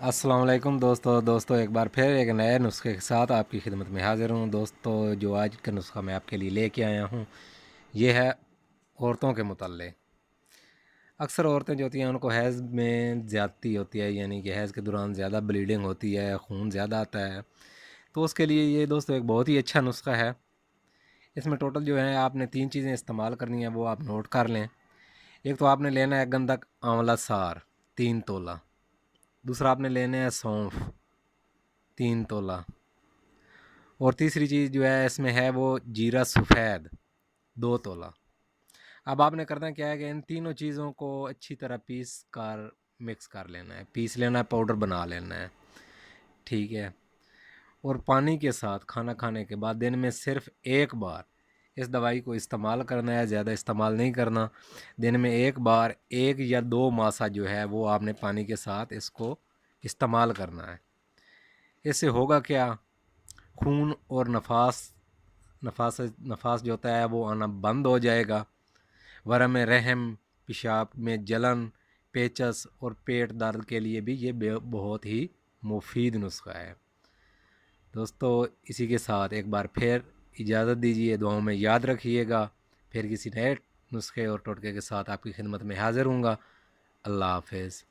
السلام علیکم دوستو ایک بار پھر ایک نئے نسخے کے ساتھ آپ کی خدمت میں حاضر ہوں دوستو. جو آج کا نسخہ میں آپ کے لیے لے کے آیا ہوں یہ ہے عورتوں کے متعلق. اکثر عورتیں جو ہوتی ہیں ان کو حیض میں زیادتی ہوتی ہے، یعنی کہ حیض کے دوران زیادہ بلیڈنگ ہوتی ہے، خون زیادہ آتا ہے. تو اس کے لیے یہ دوستو ایک بہت ہی اچھا نسخہ ہے. اس میں ٹوٹل جو ہے آپ نے 3 چیزیں استعمال کرنی ہیں، وہ آپ نوٹ کر لیں. ایک تو آپ نے لینا ہے گندک آملہ سار 3 تولہ. دوسرا آپ نے لینا ہے سونف 3 تولہ. اور تیسری چیز جو ہے اس میں ہے وہ جیرا سفید 2 تولہ. اب آپ نے کرنا کیا ہے کہ ان تینوں چیزوں کو اچھی طرح پیس کر مکس کر لینا ہے، پیس لینا ہے، پاؤڈر بنا لینا ہے. ٹھیک ہے. اور پانی کے ساتھ کھانا کھانے کے بعد دن میں صرف ایک بار اس دوائی کو استعمال کرنا ہے، زیادہ استعمال نہیں کرنا. دن میں ایک بار 1 یا 2 ماسہ جو ہے وہ آپ نے پانی کے ساتھ اس کو استعمال کرنا ہے. اس سے ہوگا کیا، خون اور نفاس جو ہوتا ہے وہ آنا بند ہو جائے گا. ورم رحم، پیشاب میں جلن، پیچس اور پیٹ درد کے لیے بھی یہ بہت ہی مفید نسخہ ہے. دوستو اسی کے ساتھ ایک بار پھر اجازت دیجیے، دعاؤں میں یاد رکھیے گا. پھر کسی نئے نسخے اور ٹوٹکے کے ساتھ آپ کی خدمت میں حاضر ہوں گا. اللہ حافظ.